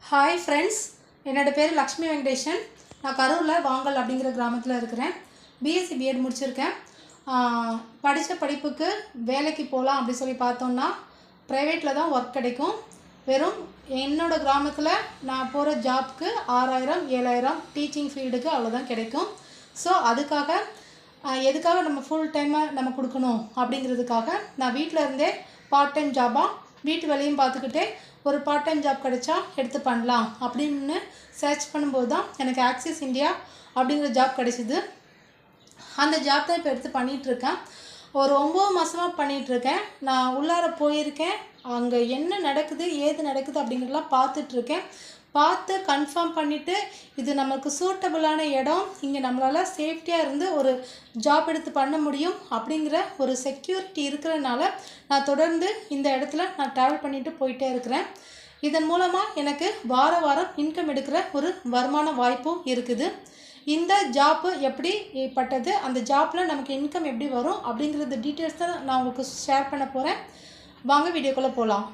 Hi friends, என்னோடய பேர் லக்ஷ்மி வெங்கடேஷன். நான் கரூரில் வாங்கல் அப்படிங்கிற கிராமத்தில் இருக்கிறேன். பிஎஸ்சி பிஎட் முடிச்சிருக்கேன். படித்த படிப்புக்கு வேலைக்கு போகலாம் அப்படி சொல்லி பார்த்தோன்னா ப்ரைவேட்டில் தான் ஒர்க் கிடைக்கும். வெறும் என்னோடய கிராமத்தில் நான் போகிற ஜாப்க்கு 6000 7000 டீச்சிங் ஃபீல்டுக்கு அவ்வளோதான் கிடைக்கும். ஸோ அதுக்காக எதுக்காக நம்ம ஃபுல் டைமாக நம்ம கொடுக்கணும் அப்படிங்கிறதுக்காக நான் வீட்டில் இருந்தே பார்ட் டைம் ஜாபாக வீட்டு வேலையும் பார்த்துக்கிட்டே ஒரு பார்ட் டைம் ஜாப் கிடைச்சா எடுத்து பண்ணலாம் அப்படின்னு சர்ச் பண்ணும்போது தான் எனக்கு ஆக்சிஸ் இந்தியா அப்படிங்கிற ஜாப் கிடைச்சிது. அந்த ஜாப் தான் இப்போ எடுத்து பண்ணிகிட்ருக்கேன். ஒரு 9 மாதமாக பண்ணிகிட்ருக்கேன். நான் உள்ளார போயிருக்கேன். அங்கே என்ன நடக்குது ஏது நடக்குது அப்படிங்கிறதெல்லாம் பார்த்துட்ருக்கேன். பார்த்து கன்ஃபார்ம் பண்ணிவிட்டு இது நமக்கு சூட்டபுளான இடம், இங்கே நம்மளால் சேஃப்டியாக இருந்து ஒரு ஜாப் எடுத்து பண்ண முடியும் அப்படிங்கிற ஒரு செக்யூரிட்டி இருக்கிறனால நான் தொடர்ந்து இந்த இடத்துல நான் ட்ராவல் பண்ணிவிட்டு போயிட்டே இருக்கிறேன். இதன் மூலமாக எனக்கு வாரம் இன்கம் எடுக்கிற ஒரு வருமான வாய்ப்பும் இருக்குது. இந்த ஜாப்பு எப்படி பட்டது, அந்த ஜாப்பில் நமக்கு இன்கம் எப்படி வரும் அப்படிங்கிறது டீட்டெயில்ஸ் தான் நான் உங்களுக்கு ஷேர் பண்ண போகிறேன். வாங்க வீடியோக்குள்ளே போகலாம்.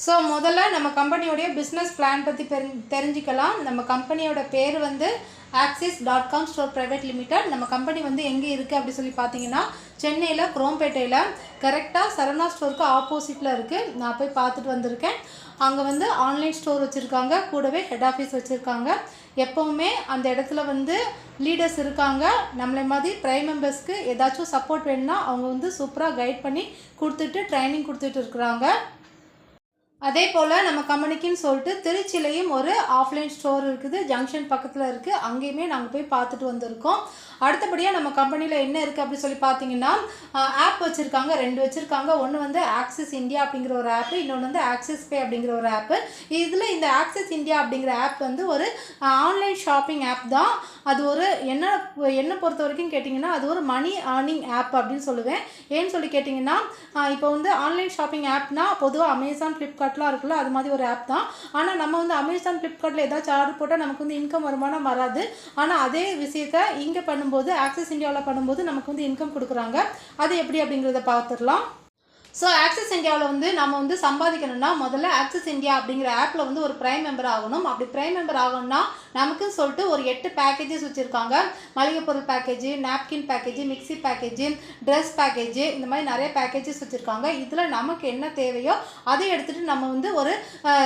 ஸோ முதல்ல நம்ம கம்பெனியோடைய பிஸ்னஸ் பிளான் பற்றி தெரிஞ்சுக்கலாம். நம்ம கம்பெனியோட பேர் வந்து axis.com ஸ்டோர் பிரைவேட் லிமிடெட். நம்ம கம்பெனி வந்து எங்கே இருக்குது அப்படி சொல்லி பார்த்தீங்கன்னா சென்னையில் குரோம்பேட்டையில் கரெக்டாக சரவணா ஸ்டோருக்கு ஆப்போசிட்டில் இருக்குது. நான் போய் பார்த்துட்டு வந்திருக்கேன். அங்கே வந்து ஆன்லைன் ஸ்டோர் வச்சுருக்காங்க, கூடவே ஹெட் ஆஃபீஸ் வச்சுருக்காங்க. எப்போவுமே அந்த இடத்துல வந்து லீடர்ஸ் இருக்காங்க. நம்மளை மாதிரி ப்ரைம் மெம்பர்ஸ்க்கு ஏதாச்சும் சப்போர்ட் வேணும்னா அவங்க வந்து சூப்பராக கைட் பண்ணி கொடுத்துட்டு ட்ரைனிங் கொடுத்துட்டு இருக்கிறாங்க. அதே போல் நம்ம கம்பெனிக்குன்னு சொல்லிட்டு திருச்சிலையும் ஒரு ஆஃப்லைன் ஸ்டோர் இருக்குது, ஜங்ஷன் பக்கத்தில் இருக்குது. அங்கேயுமே நாங்கள் போய் பார்த்துட்டு வந்திருக்கோம். அடுத்தபடியாக நம்ம கம்பெனியில் என்ன இருக்குது அப்படி சொல்லி பார்த்தீங்கன்னா ஆப் வச்சுருக்காங்க, 2 வச்சுருக்காங்க. ஒன்று வந்து ஆக்சிஸ் இந்தியா அப்படிங்கிற ஒரு ஆப்பு, இன்னொன்று வந்து ஆக்சிஸ் பே அப்படிங்கிற ஒரு ஆப்பு. இதில் இந்த ஆக்சிஸ் இந்தியா அப்படிங்கிற ஆப் வந்து ஒரு ஆன்லைன் ஷாப்பிங் ஆப் தான். அது ஒரு என்ன பொறுத்த வரைக்கும் கேட்டிங்கன்னா அது ஒரு மணி ஏர்னிங் ஆப் அப்படின்னு சொல்லுவேன். ஏன்னு சொல்லி கேட்டிங்கன்னா இப்போ வந்து ஆன்லைன் ஷாப்பிங் ஆப்னால் பொதுவாக அமேசான், ஃப்ளிப்கார்ட்லாம் இருக்குல்ல, அது மாதிரி ஒரு ஆப் தான். ஆனால் நம்ம வந்து அமேசான், ஃப்ளிப்கார்ட்டில் ஏதாச்சும் ஆர்டர் போட்டால் நமக்கு வந்து இன்கம் வருமானம் வராது. ஆனால் அதே விஷயத்தை இங்கே பண்ணும்போது ஆக்சிஸ் இந்தியாவில் பண்ணும்போது நமக்கு வந்து இன்கம் கொடுக்குறாங்க. அது எப்படி அப்படிங்கிறத பார்த்துடலாம். ஸோ ஆக்சிஸ் இந்தியாவில் வந்து நம்ம வந்து சம்பாதிக்கணும்னா முதல்ல ஆக்சிஸ் இந்தியா அப்படிங்கிற ஆப்பில் வந்து ஒரு ப்ரைம் மெம்பர் ஆகணும். அப்படி ப்ரைம் மெம்பர் ஆகணும்னா நமக்குன்னு சொல்லிட்டு ஒரு 8 பேக்கேஜஸ் வச்சுருக்காங்க. மளிகை பொருள் package, napkin package, mixie package, dress package, இந்த மாதிரி நிறைய பேக்கேஜஸ் வச்சுருக்காங்க. இதில் நமக்கு என்ன தேவையோ அதை எடுத்துகிட்டு நம்ம வந்து ஒரு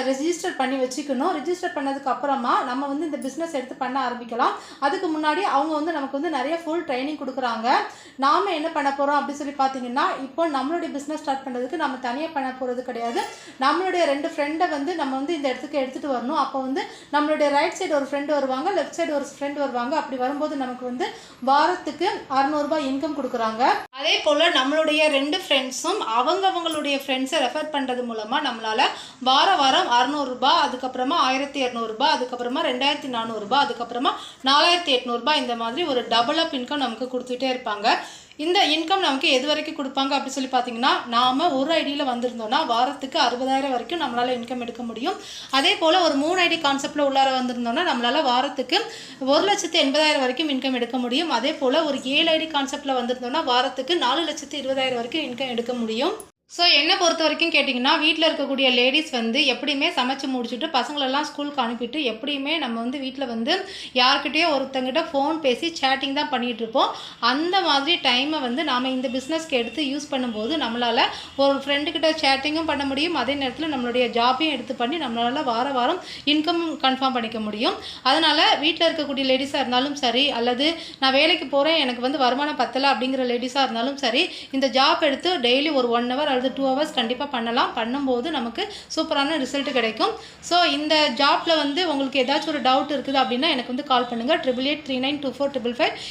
ரெஜிஸ்டர் பண்ணி வச்சுக்கணும். ரெஜிஸ்டர் பண்ணதுக்கு அப்புறமா நம்ம வந்து இந்த பிஸ்னஸ் எடுத்து பண்ண ஆரம்பிக்கலாம். அதுக்கு முன்னாடி அவங்க வந்து நமக்கு வந்து நிறைய ஃபுல் ட்ரைனிங் கொடுக்குறாங்க. நாம் என்ன பண்ண போகிறோம் அப்படி சொல்லி பார்த்தீங்கன்னா இப்போ நம்மளுடைய பிஸ்னஸ் ஸ்டார்ட் பண்ணுறதுக்கு நம்ம தனியாக பண்ண போகிறது கிடையாது. நம்மளுடைய 2 ஃப்ரெண்டை வந்து நம்ம வந்து இந்த இடத்துக்கு எடுத்துகிட்டு வரணும். அப்போ வந்து நம்மளுடைய ரைட் சைடு ஒரு ஃப்ரெண்டு வருவாங்க, லெஃப்ட் சைடு ஒரு ஃப்ரெண்டு வருவாங்க. அப்படி வரும்போது நமக்கு வந்து வாரத்துக்கு 600 ரூபாய் இன்கம் கொடுக்குறாங்க. அதே போல் நம்மளுடைய 2 ஃப்ரெண்ட்ஸும் அவங்களுடைய ஃப்ரெண்ட்ஸை ரெஃபர் பண்ணுறது மூலமாக நம்மளால் வாரம் 600 ரூபாய், அதுக்கப்புறமா 1200 ரூபாய், அதுக்கப்புறமா 2400 ரூபாய், அதுக்கப்புறமா 4800 ரூபாய், இந்த மாதிரி ஒரு டபுள் அப் இன்கம் நமக்கு கொடுத்துட்டே இருப்பாங்க. இந்த இன்கம் நமக்கு எது வரைக்கும் கொடுப்பாங்க அப்படி சொல்லி பார்த்தீங்கன்னா நாம் ஒரு ஐடியில் வந்திருந்தோம்னா வாரத்துக்கு 60000 வரைக்கும் நம்மளால் இன்கம் எடுக்க முடியும். அதே போல் ஒரு 3 ஐடி கான்செப்டில் உள்ளார வந்திருந்தோம்னா நம்மளால் வாரத்துக்கு 1,80,000 வரைக்கும் இன்கம் எடுக்க முடியும். அதே போல் ஒரு 7 ஐடி கான்செப்டில் வந்திருந்தோம்னா வாரத்துக்கு 4,20,000 வரைக்கும் இன்கம் எடுக்க முடியும். ஸோ என்னை பொறுத்த வரைக்கும் கேட்டிங்கன்னா வீட்டில் இருக்கக்கூடிய லேடிஸ் வந்து எப்படியுமே சமைச்சு முடிச்சுட்டு பசங்களெல்லாம் ஸ்கூலுக்கு அனுப்பிட்டு எப்படியுமே நம்ம வந்து வீட்டில் வந்து யார்கிட்டயோ ஒருத்தங்கிட்ட ஃபோன் பேசி சேட்டிங் தான் பண்ணிகிட்டு இருப்போம். அந்த மாதிரி டைமை வந்து நாம் இந்த பிஸ்னஸ்க்கு எடுத்து யூஸ் பண்ணும்போது நம்மளால் ஒரு ஃப்ரெண்டுக்கிட்ட சேட்டிங்கும் பண்ண முடியும். அதே நேரத்தில் நம்மளுடைய ஜாப்பையும் எடுத்து பண்ணி நம்மளால் வாரம் இன்கம் கன்ஃபார்ம் பண்ணிக்க முடியும். அதனால் வீட்டில் இருக்கக்கூடிய லேடிஸாக இருந்தாலும் சரி, அல்லது நான் வேலைக்கு போகிறேன் எனக்கு வந்து வருமானம் பத்தலை அப்படிங்கிற லேடிஸாக இருந்தாலும் சரி, இந்த ஜாப் எடுத்து டெய்லி ஒரு 1 ஹவர் 2 ஹவர்ஸ் கண்டிப்பாக பண்ணலாம். பண்ணும்போது நமக்கு சூப்பரான ரிசல்ட் கிடைக்கும். ஸோ இந்த ஜாப்பில் வந்து உங்களுக்கு ஏதாச்சும் ஒரு டவுட் இருக்குது அப்படின்னா எனக்கு வந்து கால் பண்ணுங்கள். 88392455